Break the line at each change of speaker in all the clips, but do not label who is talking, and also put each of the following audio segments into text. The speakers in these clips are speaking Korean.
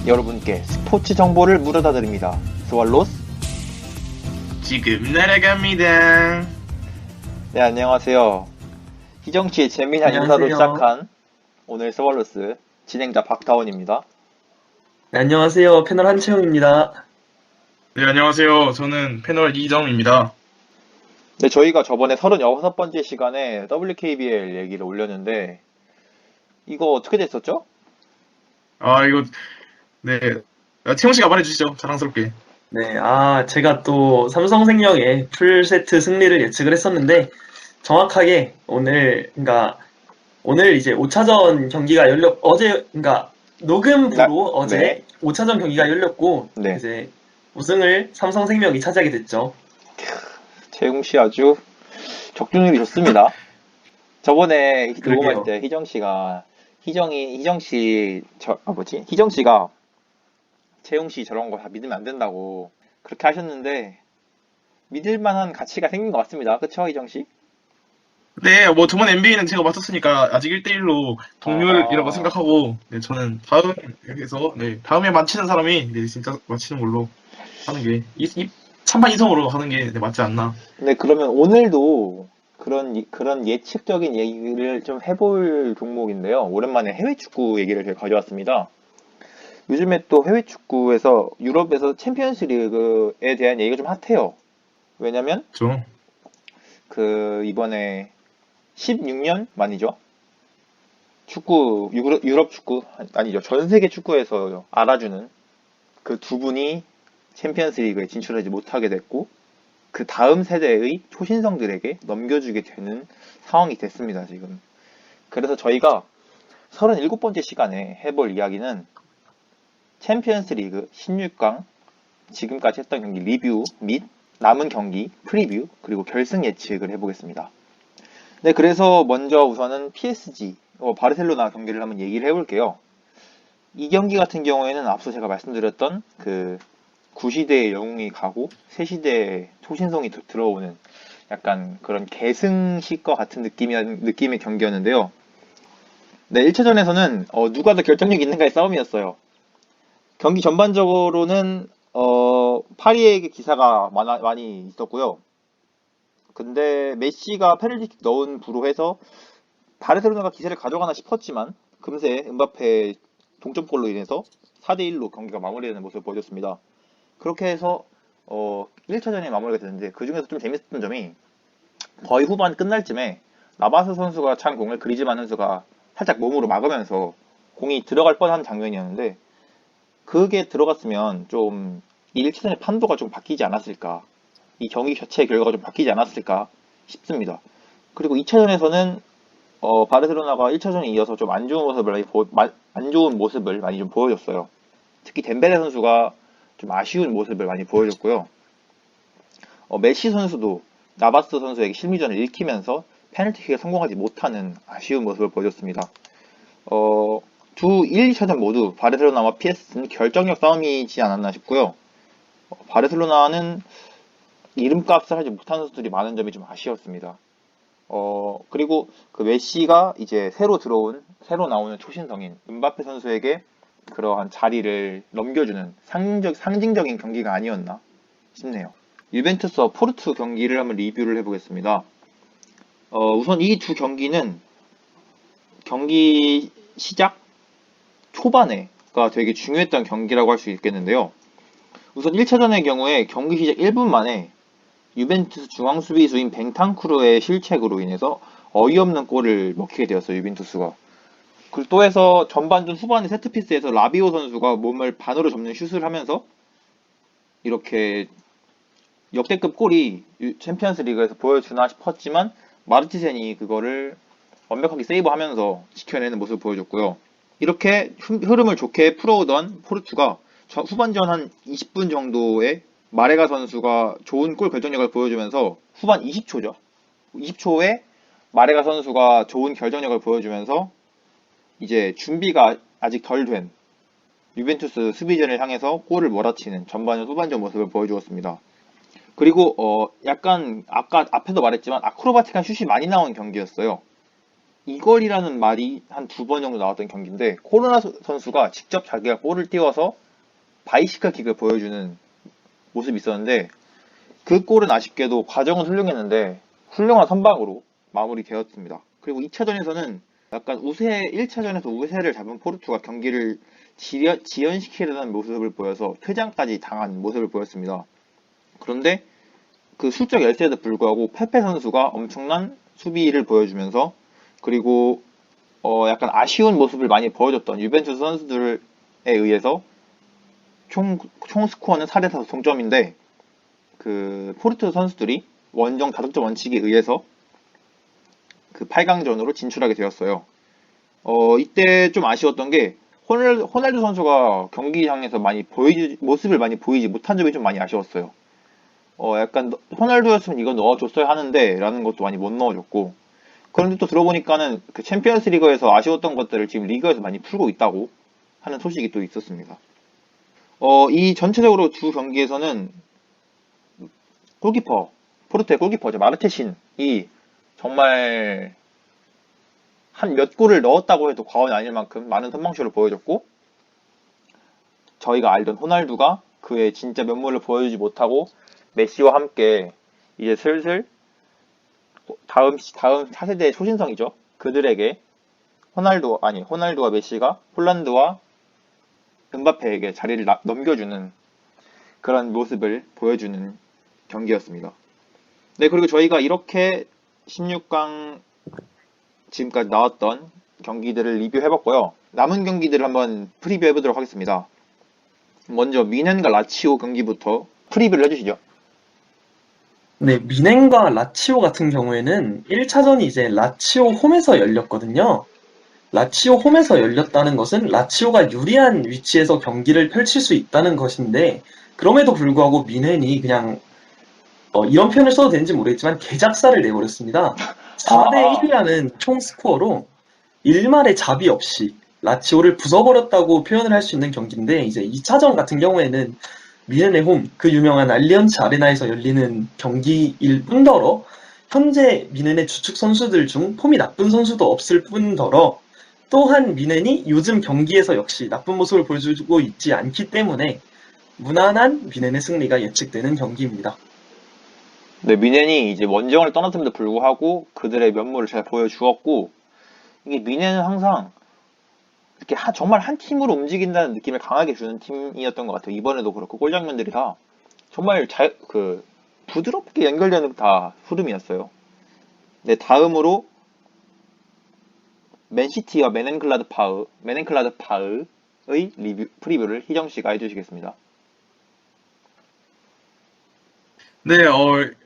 여러분께 스포츠 정보를 물어다 드립니다. 스왈로스.
지금 날아갑니다.
네, 안녕하세요. 희정씨의 재미난 인사로
안녕하세요.
시작한 오늘 스왈로스 진행자 박다원입니다.
네, 안녕하세요. 패널 한채영입니다.
네, 안녕하세요. 저는 패널 이정입니다.
네, 저희가 저번에 36번째 시간에 WKBL 얘기를 올렸는데 이거 어떻게 됐었죠?
이거, 네. 채용 씨가 말해주시죠. 자랑스럽게.
네, 제가 또 삼성생명의 풀세트 승리를 예측을 했었는데, 정확하게 오늘 이제 5차전 경기가 녹음부로 어제
네.
5차전 경기가 열렸고,
네.
이제 우승을 삼성생명이 차지하게 됐죠.
재웅씨 아주 적중률이 좋습니다. 저번에
그러게요.
녹음할 때 희정씨가 재웅씨 저런 거 다 믿으면 안 된다고 그렇게 하셨는데 믿을만한 가치가 생긴 것 같습니다. 그쵸, 희정씨?
네, 저번 NBA는 제가 맞췄으니까 아직 1대1로 동률이라고 생각하고, 네, 저는 다음에 맞히는 사람이, 네, 진짜 맞히는 걸로 하는 게, 찬반 이성으로 하는 게 네, 맞지 않나.
네, 그러면 오늘도 그런 예측적인 얘기를 좀 해볼 종목인데요. 오랜만에 해외 축구 얘기를 제가 가져왔습니다. 요즘에 또 해외 축구에서 유럽에서 챔피언스 리그에 대한 얘기가 좀 핫해요. 왜냐면
그렇죠.
이번에 16년 만이죠. 유럽 축구 아니죠. 전 세계 축구에서 알아주는 그 두 분이 챔피언스 리그에 진출하지 못하게 됐고 그 다음 세대의 초신성들에게 넘겨주게 되는 상황이 됐습니다, 지금. 그래서 저희가 37번째 시간에 해볼 이야기는 챔피언스 리그 16강 지금까지 했던 경기 리뷰 및 남은 경기 프리뷰 그리고 결승 예측을 해보겠습니다. 네, 그래서 먼저 우선은 PSG 바르셀로나 경기를 한번 얘기를 해볼게요. 이 경기 같은 경우에는 앞서 제가 말씀드렸던 그 구시대의 영웅이 가고 새시대의 초신성이 들어오는 약간 그런 계승식과 같은 느낌의 경기였는데요. 네, 1차전에서는 누가 더 결정력 있는가의 싸움이었어요. 경기 전반적으로는 파리에게 기사가 많이 있었고요. 근데 메시가 페널티킥 넣은 부로 해서 바르셀로나가 기세를 가져가나 싶었지만 금세 음바페 동점골로 인해서 4대1로 경기가 마무리되는 모습을 보여줬습니다. 그렇게 해서 1차전이 마무리가 됐는데 그 중에서 좀 재밌었던 점이 거의 후반 끝날 쯤에 나바스 선수가 찬 공을 그리즈만 선수가 살짝 몸으로 막으면서 공이 들어갈 뻔한 장면이었는데 그게 들어갔으면 좀 이 1차전의 판도가 좀 바뀌지 않았을까, 이 경기 자체의 결과가 좀 바뀌지 않았을까 싶습니다. 그리고 2차전에서는 바르셀로나가 1차전에 이어서 좀 안 좋은 모습을 많이 좀 보여줬어요. 특히 덴벨레 선수가 좀 아쉬운 모습을 많이 보여줬고요. 메시 선수도 나바스 선수에게 실미전을 읽히면서 페널티킥에 성공하지 못하는 아쉬운 모습을 보여줬습니다. 1, 2차전 모두 바르셀로나와 PS는 결정력 싸움이지 않았나 싶고요. 바르셀로나는 이름값을 하지 못한 선수들이 많은 점이 좀 아쉬웠습니다. 그리고 그 메시가 이제 새로 나오는 초신성인 음바페 선수에게 그러한 자리를 넘겨주는 상징적인 경기가 아니었나 싶네요. 유벤투스와 포르투 경기를 한번 리뷰를 해보겠습니다. 우선 이 두 경기는 경기 시작 초반에가 되게 중요했던 경기라고 할 수 있겠는데요. 우선 1차전의 경우에 경기 시작 1분 만에 유벤투스 중앙수비수인 벤탄쿠르의 실책으로 인해서 어이없는 골을 먹히게 되었어요, 유벤투스가. 그리고 또 해서 전반전 후반의 세트피스에서 라비오 선수가 몸을 반으로 접는 슛을 하면서 이렇게 역대급 골이 챔피언스 리그에서 보여주나 싶었지만 마르티센이 그거를 완벽하게 세이브하면서 지켜내는 모습을 보여줬고요. 이렇게 흐름을 좋게 풀어오던 포르투가 후반전 한 20분 정도에 마레가 선수가 좋은 골 결정력을 보여주면서 후반 20초죠. 20초에 마레가 선수가 좋은 결정력을 보여주면서 이제 준비가 아직 덜 된 유벤투스 수비진을 향해서 골을 몰아치는 전반전 후반전 모습을 보여주었습니다. 그리고 약간 아까 앞에도 말했지만 아크로바틱한 슛이 많이 나온 경기였어요. 이걸이라는 말이 한 2번 정도 나왔던 경기인데 코로나 선수가 직접 자기가 볼을 띄워서 바이시클 킥을 보여주는 모습이 있었는데 그 골은 아쉽게도 과정은 훌륭했는데 훌륭한 선방으로 마무리되었습니다. 그리고 2차전에서는 약간 1차전에서 우세를 잡은 포르투가 경기를 지연시키려는 모습을 보여서 퇴장까지 당한 모습을 보였습니다. 그런데 그 수적 열세에도 불구하고 페페 선수가 엄청난 수비를 보여주면서 그리고 약간 아쉬운 모습을 많이 보여줬던 유벤투스 선수들에 의해서 총 스코어는 4대4 동점인데 그 포르투 선수들이 원정 다득점 원칙에 의해서 그 8강전으로 진출하게 되었어요. 이때 좀 아쉬웠던 게 호날두 선수가 경기장에서 모습을 많이 보이지 못한 점이 좀 많이 아쉬웠어요. 약간 호날두였으면 이거 넣어줬어야 하는데 라는 것도 많이 못 넣어줬고 그런데 또 들어보니까는 그 챔피언스 리그에서 아쉬웠던 것들을 지금 리그에서 많이 풀고 있다고 하는 소식이 또 있었습니다. 이 전체적으로 두 경기에서는 포르투의 골키퍼죠. 마르테신이 정말 한 몇 골을 넣었다고 해도 과언이 아닐 만큼 많은 선방쇼를 보여줬고 저희가 알던 호날두가 그의 진짜 면모를 보여주지 못하고 메시와 함께 이제 슬슬 다음 4세대의 초신성이죠. 그들에게 호날두와 메시가 홀란드와 은바페에게 자리를 넘겨주는 그런 모습을 보여주는 경기였습니다. 네, 그리고 저희가 이렇게 16강 지금까지 나왔던 경기들을 리뷰해봤고요. 남은 경기들을 한번 프리뷰해보도록 하겠습니다. 먼저 미넨과 라치오 경기부터 프리뷰를 해주시죠.
네, 미넨과 라치오 같은 경우에는 1차전이 이제 라치오 홈에서 열렸거든요. 라치오 홈에서 열렸다는 것은 라치오가 유리한 위치에서 경기를 펼칠 수 있다는 것인데 그럼에도 불구하고 미넨이 그냥 이런 표현을 써도 되는지 모르겠지만 개작사를 내버렸습니다. 4대1이라는 총 스코어로 일말의 자비 없이 라치오를 부숴버렸다고 표현을 할 수 있는 경기인데 이제 2차전 같은 경우에는 미넨의 홈, 그 유명한 알리언츠 아레나에서 열리는 경기일 뿐더러 현재 미넨의 주축 선수들 중 폼이 나쁜 선수도 없을 뿐더러 또한 미넨이 요즘 경기에서 역시 나쁜 모습을 보여주고 있지 않기 때문에 무난한 미넨의 승리가 예측되는 경기입니다.
네, 미넨이 이제 원정을 떠났음에도 불구하고 그들의 면모를 잘 보여주었고 이게 미넨은 항상 이렇게 정말 한 팀으로 움직인다는 느낌을 강하게 주는 팀이었던 것 같아요. 이번에도 그렇고 골 장면들이 다 정말 부드럽게 연결되는 다 흐름이었어요. 네, 다음으로 맨시티와 메넨클라드파흐의 프리뷰를 희정씨가 해주시겠습니다.
네,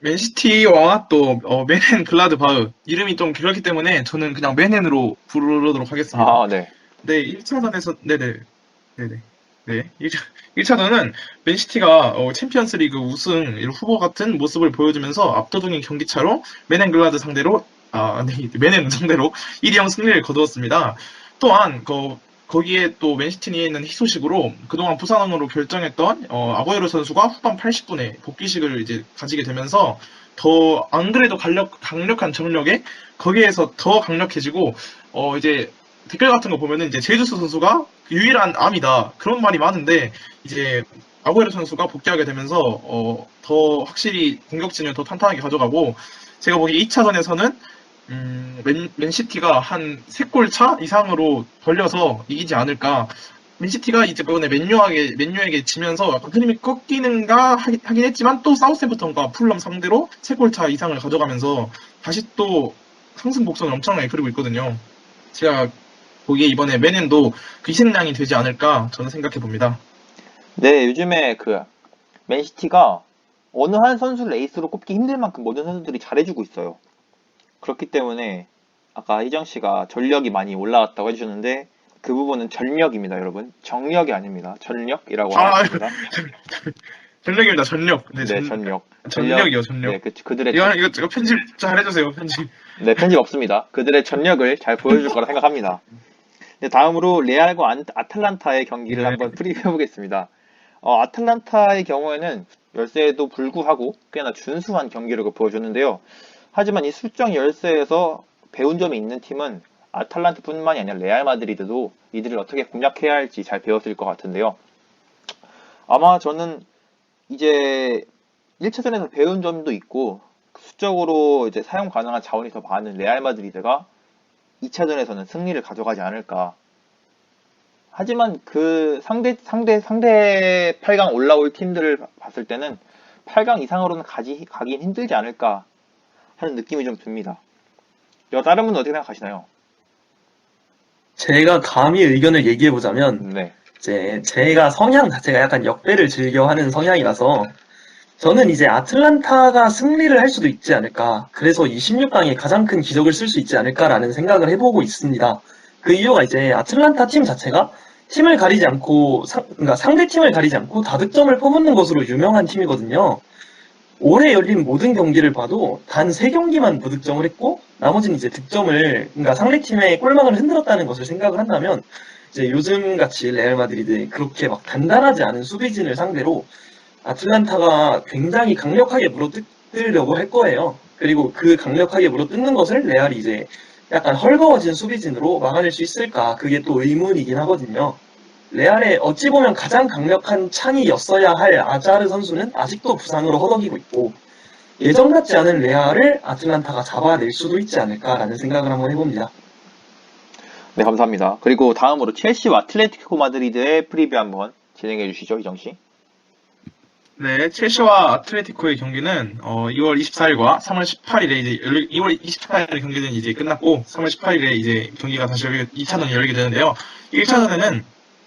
맨시티와 또 메넨 글라드바흐 이름이 좀 그렇기 때문에 저는 그냥 메넨으로 부르도록 하겠습니다.
아, 네.
네, 1차전에서 네. 1차전은 맨시티가 챔피언스 리그 우승 후보 같은 모습을 보여주면서 압도적인 경기차로 메넨 상대로 1-0 승리를 거두었습니다. 또한 거기에 또 맨시티는 희소식으로 그동안 부상으로 결정했던 아구에로 선수가 후반 80분에 복귀식을 이제 가지게 되면서 더 안 그래도 강력한 정력에 거기에서 더 강력해지고 이제 댓글 같은 거 보면은 이제 제주스 선수가 유일한 암이다 그런 말이 많은데 이제 아구에로 선수가 복귀하게 되면서 더 확실히 공격진을 더 탄탄하게 가져가고 제가 보기에 2차전에서는 맨시티가 한 3골 차 이상으로 벌려서 이기지 않을까. 맨시티가 이번에 맨유에게 지면서 약간 흐름이 꺾이는가 하긴 했지만 또 사우스햄프턴과 풀럼 상대로 3골 차 이상을 가져가면서 다시 또 상승 곡선을 엄청나게 그리고 있거든요. 제가 보기에 이번에 맨앤도 그 희생양이 되지 않을까 저는 생각해 봅니다.
네, 요즘에 맨시티가 어느 한 선수를 에이스로 꼽기 힘들 만큼 모든 선수들이 잘해주고 있어요. 그렇기 때문에 아까 희정씨가 전력이 많이 올라왔다고 해주셨는데 그 부분은 전력입니다, 여러분. 정력이 아닙니다. 전력이라고 합니다.
전력입니다, 전력.
네, 전력.
전력이요, 전력.
네, 그들의
이거 편집 잘 해주세요, 편집.
네, 편집 없습니다. 그들의 전력을 잘 보여줄 거라 생각합니다. 네, 다음으로 레알과 아틀란타의 경기를 한번 프리뷰해보겠습니다. 아틀란타의 경우에는 열세에도 불구하고 꽤나 준수한 경기력을 보여줬는데요. 하지만 이 수적 열세에서 배운 점이 있는 팀은 아탈란타뿐만이 아니라 레알 마드리드도 이들을 어떻게 공략해야 할지 잘 배웠을 것 같은데요. 아마 저는 이제 1차전에서 배운 점도 있고 수적으로 이제 사용 가능한 자원이 더 많은 레알 마드리드가 2차전에서는 승리를 가져가지 않을까. 하지만 그 상대 8강 올라올 팀들을 봤을 때는 8강 이상으로는 가긴 힘들지 않을까 하는 느낌이 좀 듭니다. 다른 분은 어떻게 생각하시나요?
제가 감히 의견을 얘기해보자면,
네.
이제 제가 성향 자체가 약간 역배를 즐겨하는 성향이라서, 저는 이제 아틀란타가 승리를 할 수도 있지 않을까. 그래서 이 16강에 가장 큰 기적을 쓸 수 있지 않을까라는 생각을 해보고 있습니다. 그 이유가 이제 아틀란타 팀 자체가 팀을 가리지 않고, 그러니까 상대 팀을 가리지 않고 다득점을 퍼붓는 것으로 유명한 팀이거든요. 올해 열린 모든 경기를 봐도 단 3경기만 무득점을 했고, 나머지는 이제 득점을, 그러니까 상대팀의 골망을 흔들었다는 것을 생각을 한다면, 이제 요즘 같이 레알 마드리드 그렇게 막 단단하지 않은 수비진을 상대로 아틀란타가 굉장히 강력하게 물어뜯으려고 할 거예요. 그리고 그 강력하게 물어뜯는 것을 레알이 이제 약간 헐거워진 수비진으로 막아낼 수 있을까? 그게 또 의문이긴 하거든요. 레알의 어찌 보면 가장 강력한 창이었어야 할 아자르 선수는 아직도 부상으로 허덕이고 있고, 예전 같지 않은 레알을 아틀란타가 잡아낼 수도 있지 않을까라는 생각을 한번 해봅니다.
네, 감사합니다. 그리고 다음으로 첼시와 아틀레티코 마드리드의 프리뷰 한번 진행해 주시죠, 이정씨.
네, 첼시와 아틀레티코의 경기는 2월 24일과 3월 18일에 이제 2월 24일 경기는 이제 끝났고 3월 18일에 이제 경기가 다시 2차전이 열리게 되는데요. 1차전에는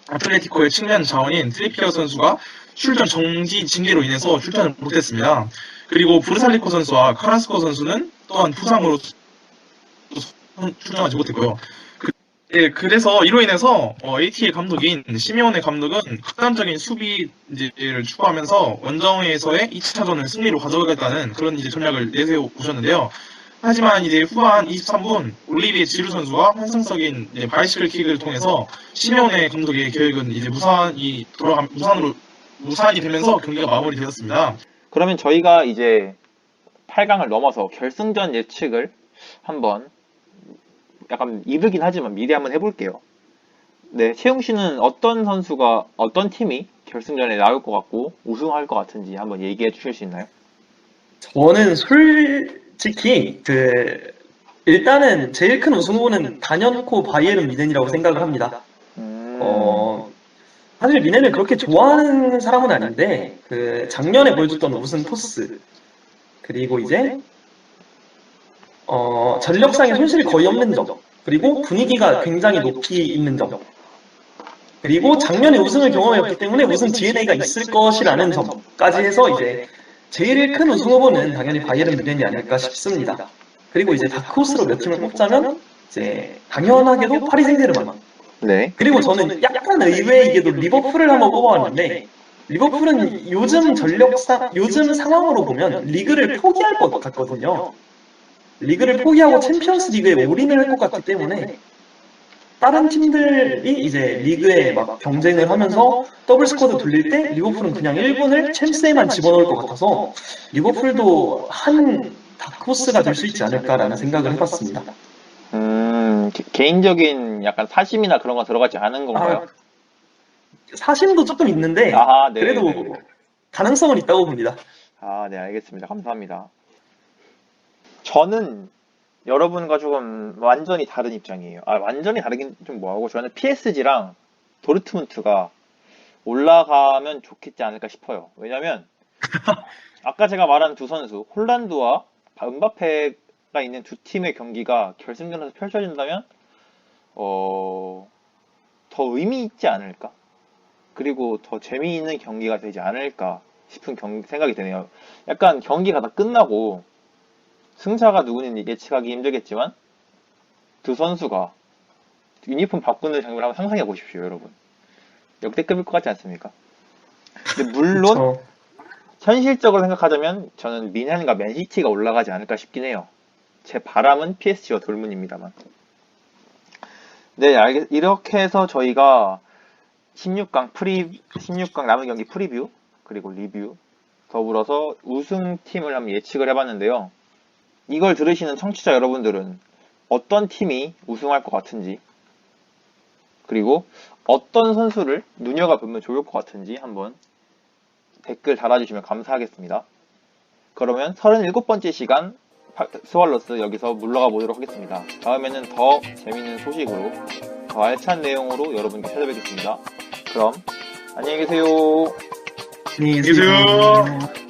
아틀레티코의 측면 자원인 트리피어 선수가 출전 정지 징계로 인해서 출전을 못했습니다. 그리고 부르살리코 선수와 카라스코 선수는 또한 부상으로 출전하지 못했고요. 그래서 이로 인해서 ATL 감독인 시메오네 감독은 극단적인 수비를 추구하면서 원정에서의 2차전을 승리로 가져가겠다는 그런 이제 전략을 내세워 오셨는데요. 하지만 이제 후반 23분 올리비에 지루 선수가 환상적인 바이시클 킥을 통해서 시메오네 감독의 계획은 이제 무산이 되면서 경기가 마무리되었습니다.
그러면 저희가 이제 8강을 넘어서 결승전 예측을 한번 약간 이르긴 하지만 미리 한번 해볼게요. 네, 채용 씨는 어떤 팀이 결승전에 나올 것 같고 우승할 것 같은지 한번 얘기해 주실 수 있나요?
저는 솔직히 일단은 제일 큰 우승 후보는 단연코 바이에른 뮌헨이라고 생각을 합니다. 사실 뮌헨을 그렇게 좋아하는 사람은 아닌데 작년에 보여줬던 우승 토스, 그리고 이제 전력상의 손실이 거의 없는 점, 그리고 분위기가 굉장히 높이 있는 점, 그리고 작년에 우승을 경험했기 때문에 우승 DNA가 있을 것이라는 점까지 해서 이제 제일 큰 우승 후보는 당연히 바이에른 뮌헨이 아닐까 싶습니다. 그리고 이제 다크호스로 몇 팀을 뽑자면 이제 당연하게도 파리 생제르맹.
네.
그리고 저는 약간 의외이게도 리버풀을 한번 뽑아왔는데, 리버풀은 요즘 요즘 상황으로 보면 리그를 포기할 것 같거든요. 리그를 포기하고 챔피언스 리그에 올인을 할 것 같기 때문에 다른 팀들이 이제 리그에 막 경쟁을 하면서 더블 스쿼드 돌릴 때 리버풀은 그냥 1군을 챔스에만 집어넣을 것 같아서 리버풀도 한 다크호스가 될 수 있지 않을까라는 생각을 해봤습니다.
개인적인 약간 사심이나 그런 거 들어가지 않은 건가요?
사심도 조금 있는데
네,
그래도
네.
가능성은 있다고 봅니다.
네, 알겠습니다. 감사합니다. 저는 여러분과 조금 완전히 다른 입장이에요. 완전히 다르긴 좀 뭐하고, 저는 PSG랑 도르트문트가 올라가면 좋겠지 않을까 싶어요. 왜냐면 아까 제가 말한 두 선수, 홀란드와 은바페가 있는 두 팀의 경기가 결승전에서 펼쳐진다면 더 의미 있지 않을까? 그리고 더 재미있는 경기가 되지 않을까 싶은 생각이 드네요. 약간 경기가 다 끝나고 승자가 누구는지 예측하기 힘들겠지만 두 선수가 유니폼 바꾸는 장면을 한번 상상해 보십시오, 여러분. 역대급일 것 같지 않습니까? 근데 물론
그쵸.
현실적으로 생각하자면 저는 미넨과 맨시티가 올라가지 않을까 싶긴 해요. 제 바람은 PSG와 돌문입니다만. 네, 이렇게 해서 저희가 16강 남은 경기 프리뷰, 그리고 리뷰, 더불어서 우승팀을 한번 예측을 해봤는데요. 이걸 들으시는 청취자 여러분들은 어떤 팀이 우승할 것 같은지, 그리고 어떤 선수를 눈여겨보면 좋을 것 같은지 한번 댓글 달아주시면 감사하겠습니다. 그러면 37번째 시간 스왈로스 여기서 물러가 보도록 하겠습니다. 다음에는 더 재밌는 소식으로, 더 알찬 내용으로 여러분께 찾아뵙겠습니다. 그럼 안녕히 계세요.
안녕히
계세요.
계세요.